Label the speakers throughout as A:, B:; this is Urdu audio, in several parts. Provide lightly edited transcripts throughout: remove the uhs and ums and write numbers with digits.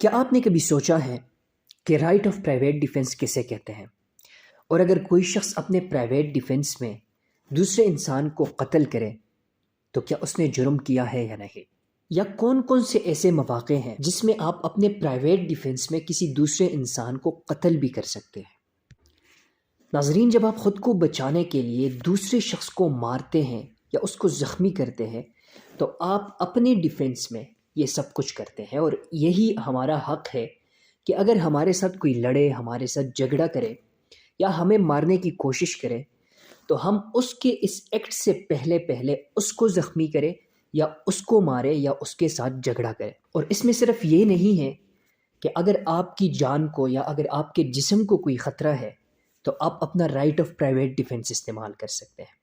A: کیا آپ نے کبھی سوچا ہے کہ رائٹ آف پرائیویٹ ڈیفنس کسے کہتے ہیں؟ اور اگر کوئی شخص اپنے پرائیویٹ ڈیفنس میں دوسرے انسان کو قتل کرے تو کیا اس نے جرم کیا ہے یا نہیں؟ یا کون کون سے ایسے مواقع ہیں جس میں آپ اپنے پرائیویٹ ڈیفنس میں کسی دوسرے انسان کو قتل بھی کر سکتے ہیں؟ ناظرین، جب آپ خود کو بچانے کے لیے دوسرے شخص کو مارتے ہیں یا اس کو زخمی کرتے ہیں تو آپ اپنے ڈیفنس میں یہ سب کچھ کرتے ہیں، اور یہی ہمارا حق ہے کہ اگر ہمارے ساتھ کوئی لڑے، ہمارے ساتھ جھگڑا کرے یا ہمیں مارنے کی کوشش کرے تو ہم اس کے اس ایکٹ سے پہلے پہلے اس کو زخمی کرے یا اس کو مارے یا اس کے ساتھ جھگڑا کرے۔ اور اس میں صرف یہ نہیں ہے کہ اگر آپ کی جان کو یا اگر آپ کے جسم کو کوئی خطرہ ہے تو آپ اپنا رائٹ آف پرائیویٹ ڈیفنس استعمال کر سکتے ہیں۔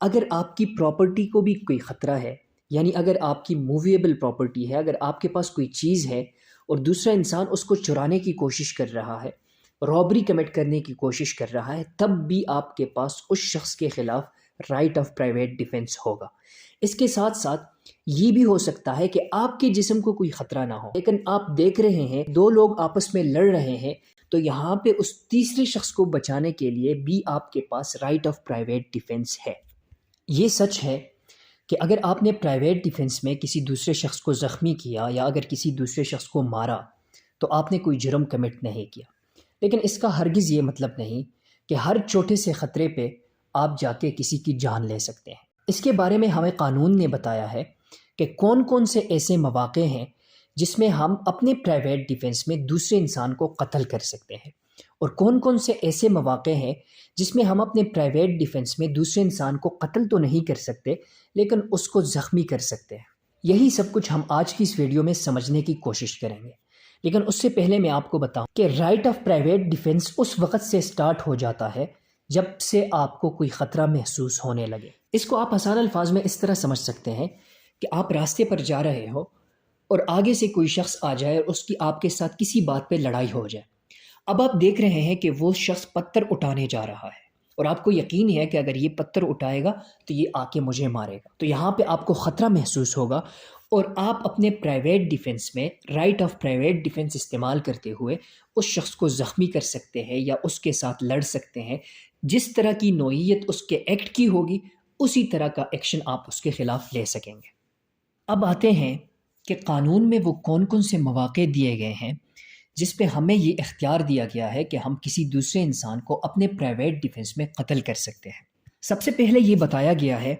A: اگر آپ کی پراپرٹی کو بھی کوئی خطرہ ہے، یعنی اگر آپ کی موویبل پراپرٹی ہے، اگر آپ کے پاس کوئی چیز ہے اور دوسرا انسان اس کو چرانے کی کوشش کر رہا ہے، رابری کمٹ کرنے کی کوشش کر رہا ہے، تب بھی آپ کے پاس اس شخص کے خلاف رائٹ آف پرائیویٹ ڈیفنس ہوگا۔ اس کے ساتھ ساتھ یہ بھی ہو سکتا ہے کہ آپ کے جسم کو کوئی خطرہ نہ ہو، لیکن آپ دیکھ رہے ہیں دو لوگ آپس میں لڑ رہے ہیں، تو یہاں پہ اس تیسرے شخص کو بچانے کے لیے بھی آپ کے پاس رائٹ آف پرائیویٹ ڈیفنس ہے۔ یہ سچ ہے کہ اگر آپ نے پرائیویٹ ڈیفنس میں کسی دوسرے شخص کو زخمی کیا یا اگر کسی دوسرے شخص کو مارا تو آپ نے کوئی جرم کمٹ نہیں کیا، لیکن اس کا ہرگز یہ مطلب نہیں کہ ہر چھوٹے سے خطرے پہ آپ جا کے کسی کی جان لے سکتے ہیں۔ اس کے بارے میں ہمیں قانون نے بتایا ہے کہ کون کون سے ایسے مواقع ہیں جس میں ہم اپنے پرائیویٹ ڈیفنس میں دوسرے انسان کو قتل کر سکتے ہیں، اور کون کون سے ایسے مواقع ہیں جس میں ہم اپنے پرائیویٹ ڈیفنس میں دوسرے انسان کو قتل تو نہیں کر سکتے لیکن اس کو زخمی کر سکتے ہیں۔ یہی سب کچھ ہم آج کی اس ویڈیو میں سمجھنے کی کوشش کریں گے، لیکن اس سے پہلے میں آپ کو بتاؤں کہ رائٹ آف پرائیویٹ ڈیفنس اس وقت سے سٹارٹ ہو جاتا ہے جب سے آپ کو کوئی خطرہ محسوس ہونے لگے۔ اس کو آپ آسان الفاظ میں اس طرح سمجھ سکتے ہیں کہ آپ راستے پر جا رہے ہو اور آگے سے کوئی شخص آ جائے اور اس کی آپ کے ساتھ کسی بات پہ لڑائی ہو جائے۔ اب آپ دیکھ رہے ہیں کہ وہ شخص پتھر اٹھانے جا رہا ہے اور آپ کو یقین ہے کہ اگر یہ پتھر اٹھائے گا تو یہ آ کے مجھے مارے گا، تو یہاں پہ آپ کو خطرہ محسوس ہوگا اور آپ اپنے پرائیویٹ ڈیفنس میں رائٹ آف پرائیویٹ ڈیفنس استعمال کرتے ہوئے اس شخص کو زخمی کر سکتے ہیں یا اس کے ساتھ لڑ سکتے ہیں۔ جس طرح کی نوعیت اس کے ایکٹ کی ہوگی اسی طرح کا ایکشن آپ اس کے خلاف لے سکیں گے۔ اب آتے ہیں کہ قانون میں وہ کون کون سے مواقع دیے گئے ہیں جس پہ ہمیں یہ اختیار دیا گیا ہے کہ ہم کسی دوسرے انسان کو اپنے پرائیویٹ ڈیفنس میں قتل کر سکتے ہیں۔ سب سے پہلے یہ بتایا گیا ہے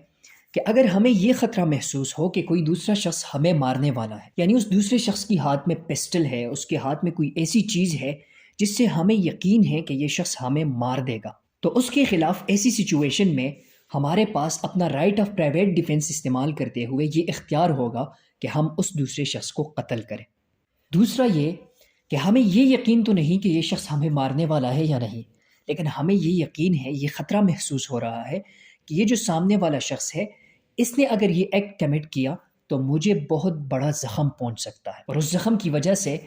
A: کہ اگر ہمیں یہ خطرہ محسوس ہو کہ کوئی دوسرا شخص ہمیں مارنے والا ہے، یعنی اس دوسرے شخص کی ہاتھ میں پسٹل ہے، اس کے ہاتھ میں کوئی ایسی چیز ہے جس سے ہمیں یقین ہے کہ یہ شخص ہمیں مار دے گا، تو اس کے خلاف ایسی سچویشن میں ہمارے پاس اپنا رائٹ آف پرائیویٹ ڈیفنس استعمال کرتے ہوئے یہ اختیار ہوگا کہ ہم اس دوسرے شخص کو قتل کریں۔ دوسرا یہ کہ ہمیں یہ یقین تو نہیں کہ یہ شخص ہمیں مارنے والا ہے یا نہیں، لیکن ہمیں یہ یقین ہے، یہ خطرہ محسوس ہو رہا ہے کہ یہ جو سامنے والا شخص ہے، اس نے اگر یہ ایکٹ کمٹ کیا تو مجھے بہت بڑا زخم پہنچ سکتا ہے اور اس زخم کی وجہ سے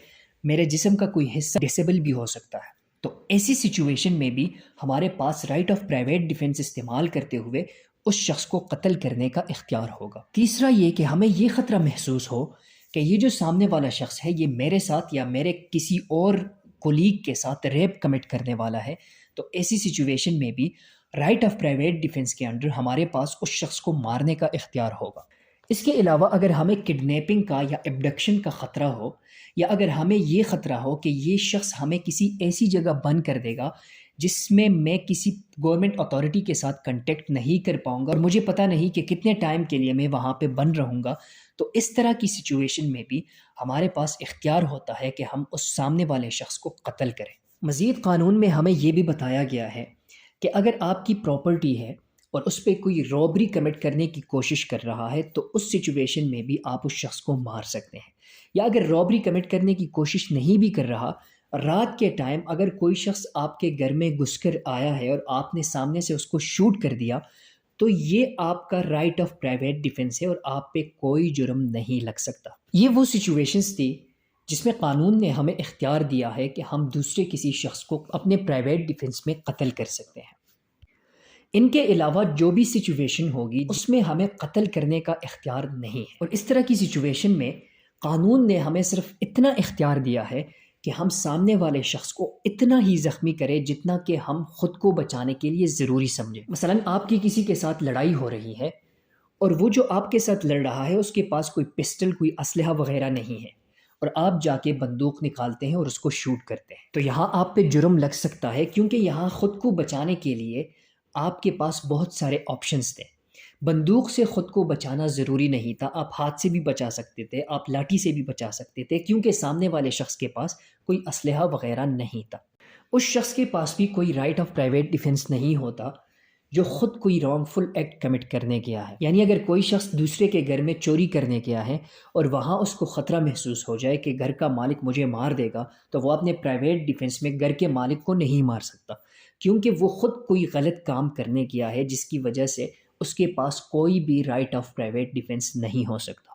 A: میرے جسم کا کوئی حصہ ڈسیبل بھی ہو سکتا ہے۔ تو ایسی سچویشن میں بھی ہمارے پاس رائٹ آف پرائیویٹ ڈیفنس استعمال کرتے ہوئے اس شخص کو قتل کرنے کا اختیار ہوگا۔ تیسرا یہ کہ ہمیں یہ خطرہ محسوس ہو کہ یہ جو سامنے والا شخص ہے یہ میرے ساتھ یا میرے کسی اور کولیگ کے ساتھ ریپ کمٹ کرنے والا ہے، تو ایسی سچویشن میں بھی رائٹ آف پرائیویٹ ڈیفنس کے انڈر ہمارے پاس اس شخص کو مارنے کا اختیار ہوگا۔ اس کے علاوہ اگر ہمیں کڈنیپنگ کا یا ایبڈکشن کا خطرہ ہو، یا اگر ہمیں یہ خطرہ ہو کہ یہ شخص ہمیں کسی ایسی جگہ بند کر دے گا جس میں کسی گورنمنٹ اتھارٹی کے ساتھ کنٹیکٹ نہیں کر پاؤں گا اور مجھے پتہ نہیں کہ کتنے ٹائم کے لیے میں وہاں پہ بند رہوں گا، تو اس طرح کی سچویشن میں بھی ہمارے پاس اختیار ہوتا ہے کہ ہم اس سامنے والے شخص کو قتل کریں۔ مزید قانون میں ہمیں یہ بھی بتایا گیا ہے کہ اگر آپ کی پراپرٹی ہے اور اس پہ کوئی رابری کمٹ کرنے کی کوشش کر رہا ہے تو اس سچویشن میں بھی آپ اس شخص کو مار سکتے ہیں، یا اگر رابری کمٹ کرنے کی کوشش نہیں بھی کر رہا، رات کے ٹائم اگر کوئی شخص آپ کے گھر میں گھس کر آیا ہے اور آپ نے سامنے سے اس کو شوٹ کر دیا تو یہ آپ کا رائٹ آف پرائیویٹ ڈیفنس ہے اور آپ پہ کوئی جرم نہیں لگ سکتا۔ یہ وہ سچویشنز تھی جس میں قانون نے ہمیں اختیار دیا ہے کہ ہم دوسرے کسی شخص کو اپنے پرائیویٹ ڈیفنس میں قتل کر سکتے ہیں۔ ان کے علاوہ جو بھی سچویشن ہوگی اس میں ہمیں قتل کرنے کا اختیار نہیں ہے، اور اس طرح کی سچویشن میں قانون نے ہمیں صرف اتنا اختیار دیا ہے کہ ہم سامنے والے شخص کو اتنا ہی زخمی کریں جتنا کہ ہم خود کو بچانے کے لیے ضروری سمجھیں۔ مثلا آپ کی کسی کے ساتھ لڑائی ہو رہی ہے اور وہ جو آپ کے ساتھ لڑ رہا ہے اس کے پاس کوئی پسٹل، کوئی اسلحہ وغیرہ نہیں ہے، اور آپ جا کے بندوق نکالتے ہیں اور اس کو شوٹ کرتے ہیں، تو یہاں آپ پہ جرم لگ سکتا ہے، کیونکہ یہاں خود کو بچانے کے لیے آپ کے پاس بہت سارے آپشنز تھے۔ بندوق سے خود کو بچانا ضروری نہیں تھا، آپ ہاتھ سے بھی بچا سکتے تھے، آپ لاٹھی سے بھی بچا سکتے تھے، کیونکہ سامنے والے شخص کے پاس کوئی اسلحہ وغیرہ نہیں تھا۔ اس شخص کے پاس بھی کوئی رائٹ آف پرائیویٹ ڈیفنس نہیں ہوتا جو خود کوئی رانگ فل ایکٹ کمٹ کرنے گیا ہے۔ یعنی اگر کوئی شخص دوسرے کے گھر میں چوری کرنے گیا ہے اور وہاں اس کو خطرہ محسوس ہو جائے کہ گھر کا مالک مجھے مار دے گا، تو وہ اپنے پرائیویٹ ڈیفنس میں گھر کے مالک کو نہیں مار سکتا، کیونکہ وہ خود کوئی غلط کام کرنے گیا ہے جس کی وجہ سے اس کے پاس کوئی بھی رائٹ آف پرائیویٹ ڈیفنس نہیں ہو سکتا۔